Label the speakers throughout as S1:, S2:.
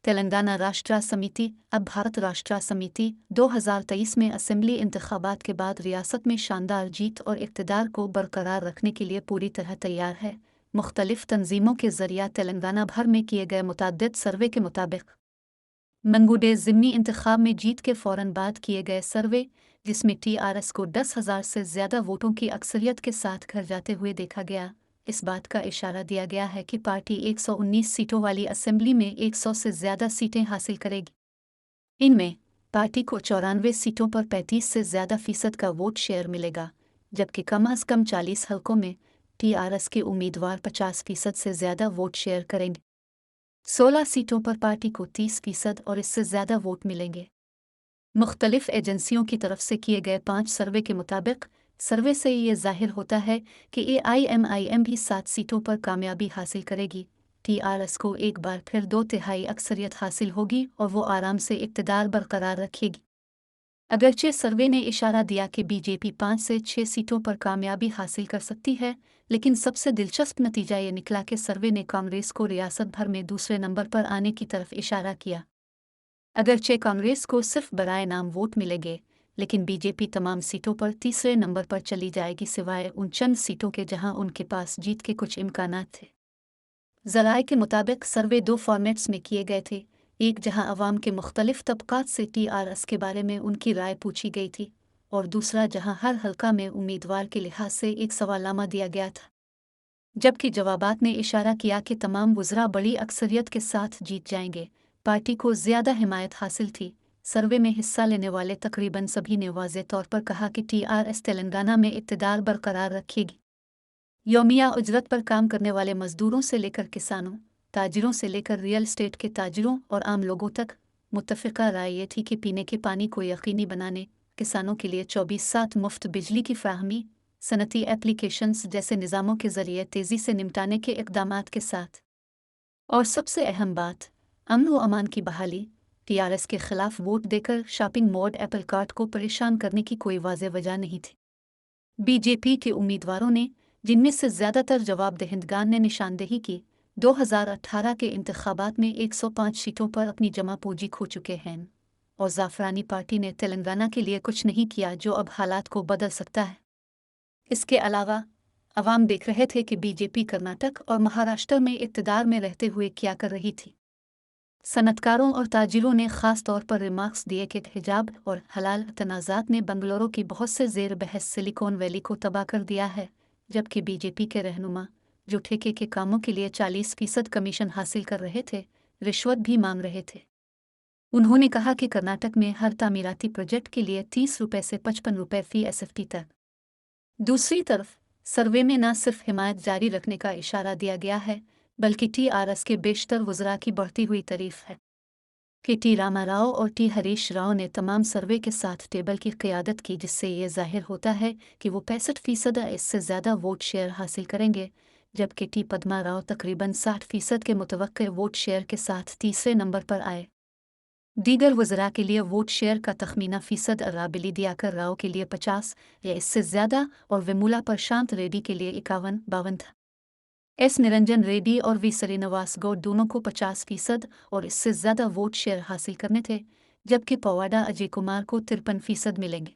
S1: तेलंगाना राष्ट्र समिति अब भारत राष्ट्र समिति 2023 में असेंबली इंतखाबात के बाद रियासत में शानदार जीत और इक़्तिदार को बरकरार रखने के लिए पूरी तरह तैयार है। मुख्तलिफ तंजीमों के ज़रिया तेलंगाना भर में किए गए मुतअद्दिद सर्वे के मुताबिक मंगूडे ज़िमनी इंतखाब में जीत के फ़ौरन बाद किए गए सर्वे, जिसमें TRS को 10,000 से ज़्यादा वोटों की अक्सरियत के साथ घर जाते हुए देखा गया, इस बात का इशारा दिया गया है कि पार्टी 119 सीटों वाली असेंबली में 100 से ज़्यादा सीटें हासिल करेगी। इनमें पार्टी को 94 सीटों पर 35 से ज़्यादा फ़ीसद का वोट शेयर मिलेगा, जबकि कम अज़ कम 40 हलकों में TRS के उम्मीदवार 50% से ज़्यादा वोट शेयर करेंगे। 16 सीटों पर पार्टी को 30% और इससे ज़्यादा वोट मिलेंगे। मुख्तलिफ एजेंसियों की तरफ से किए गए 5 सर्वे के मुताबिक सर्वे से ये ज़ाहिर होता है कि AIMIM भी 7 सीटों पर कामयाबी हासिल करेगी। TRS को एक बार फिर 2/3 अक्सरियत हासिल होगी और वो आराम से इक़्तिदार बरकरार रखेगी। अगरचे सर्वे ने इशारा दिया कि BJP 5 से 6 सीटों पर कामयाबी हासिल कर सकती है, लेकिन सबसे दिलचस्प नतीजा ये निकला कि सर्वे ने कांग्रेस को रियासत भर में दूसरे नंबर पर आने की तरफ इशारा किया। अगरचे कांग्रेस को सिर्फ बराए नाम वोट मिलेंगे, लेकिन BJP तमाम सीटों पर तीसरे नंबर पर चली जाएगी, सिवाय उन चंद सीटों के जहां उनके पास जीत के कुछ इम्कानात थे। ज़राए के मुताबिक सर्वे 2 फॉर्मेट्स में किए गए थे, एक जहां अवाम के मुख्तलिफ तबकात से TRS के बारे में उनकी राय पूछी गई थी, और दूसरा जहां हर हलका में उम्मीदवार के लिहाज से एक सवालनामा दिया गया था। जबकि जवाबात ने इशारा किया कि तमाम वज़रा बड़ी अक्सरियत के साथ जीत जाएंगे, पार्टी को ज़्यादा हिमायत हासिल थी। सर्वे में हिस्सा लेने वाले तकरीबन सभी ने वाज़े तौर पर कहा कि TRS तेलंगाना में इक़्तिदार बरकरार रखेगी। यौमिया उजरत पर काम करने वाले मज़दूरों से लेकर किसानों, ताजिरों से लेकर रियल एस्टेट के ताजिरों और आम लोगों तक मुत्तफ़िक़ा राय ये थी कि पीने के पानी को यकीनी बनाने, किसानों के लिए 24/7 मुफ्त बिजली की फ़राहमी, सनती एप्लीकेशंस जैसे निज़ामों के ज़रिए तेज़ी से निपटाने के इक़दामात के साथ, और सबसे अहम बात, अमन व अमान की बहाली। TRS के ख़िलाफ़ वोट देकर शॉपिंग मोड एप्पल कार्ट को परेशान करने की कोई वाज़ेह वजह नहीं थी। BJP के उम्मीदवारों ने, जिनमें से ज़्यादातर जवाबदेहिंदगान ने निशानदेही की, 2018 के इंतखाबात में 105 सीटों पर अपनी जमा पूंजी खो चुके हैं, और ज़ाफ़रानी पार्टी ने तेलंगाना के लिए कुछ नहीं किया जो अब हालात को बदल सकता है। इसके अलावा अवाम देख रहे थे कि BJP कर्नाटक और महाराष्ट्र में इक़्तिदार में रहते हुए क्या कर रही थी। सनतकारों और ताजिरों ने ख़ास तौर पर रिमार्क्स दिए कि हिजाब और हलाल तनाज़ात ने बंगलौर की बहुत से ज़ेर बहस सिलिकॉन वैली को तबाह कर दिया है, जबकि BJP के रहनुमा, जो ठेके के कामों के लिए 40% कमीशन हासिल कर रहे थे, रिश्वत भी मांग रहे थे। उन्होंने कहा कि कर्नाटक में हर तामीराती प्रोजेक्ट के लिए 30 रुपये से 55 रुपये फ़ी SFT तक। दूसरी तरफ सर्वे में न सिर्फ हिमायत जारी रखने का इशारा दिया गया है, बल्कि TRS के बेशतर वज़रा की बढ़ती हुई तारीफ है। T रामाराव और T हरीश राव ने तमाम सर्वे के साथ टेबल की क़यादत की, जिससे ये ज़ाहिर होता है कि वो 65% इससे ज़्यादा वोट शेयर हासिल करेंगे, जबकि T पद्मा राव तकरीबन 60% के मुतवक्के वोट शेयर के साथ तीसरे नंबर पर आए। दीगर वज़रा के लिए वोट शेयर का तखमीना फ़ीसद राबिली दियाकर राव के लिए 50 या इससे ज़्यादा और विमुला प्रशांत रेड्डी के लिए 51-52 था। S निरंजन रेड्डी और V श्रीनिवास गौड दोनों को 50% और इससे ज़्यादा वोट शेयर हासिल करने थे, जबकि पवाडा अजय कुमार को 53% मिलेंगे।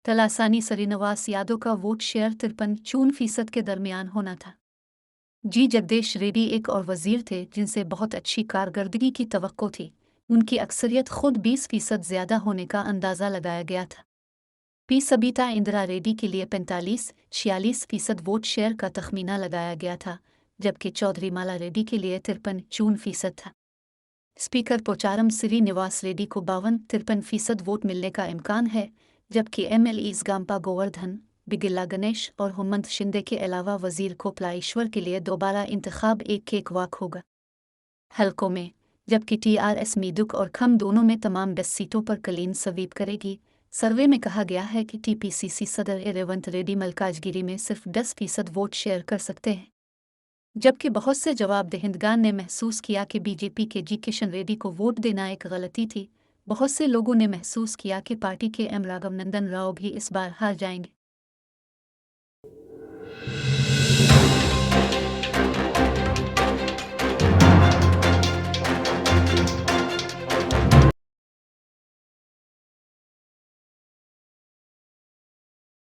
S1: तलासानी श्रीनिवास यादव का वोट शेयर 53-54% के दरमियान होना था। G जगदीश रेड्डी एक और वज़ीर थे जिनसे बहुत अच्छी कारकर्दगी की तवक्को थी, उनकी अक्सरियत खुद 20% ज़्यादा होने का अंदाज़ा लगाया गया था। P सबिता इंदिरा रेड्डी के लिए 45-46% वोट शेयर का तखमीना लगाया गया था, जबकि चौधरी माला रेड्डी के लिए 53-54% था। स्पीकर पोचारम श्रीनिवास रेड्डी को 52-53% वोट मिलने का इम्कान है, जबकि MLEs गांपा गोवर्धन, बिगिला गणेश और हेमंत शिंदे के अलावा वज़ीर कोपलाईश्वर के लिए दोबारा इंतखाब एक केकवाक होगा। हलकों में, जबकि TRS मीदुक और खम दोनों में तमाम 10 सीटों पर कलीन सवीप करेगी। सर्वे में कहा गया है कि TPCC सदर रेवंत रेड्डी मलकाजगिरी में सिर्फ 10% वोट शेयर कर सकते हैं, जबकि बहुत से जवाबदेहिंदगान ने महसूस किया कि BJP के G किशन रेड्डी को वोट देना एक गलती थी। बहुत से लोगों ने महसूस किया कि पार्टी के M राघवनंदन राव भी इस बार हार जाएंगे।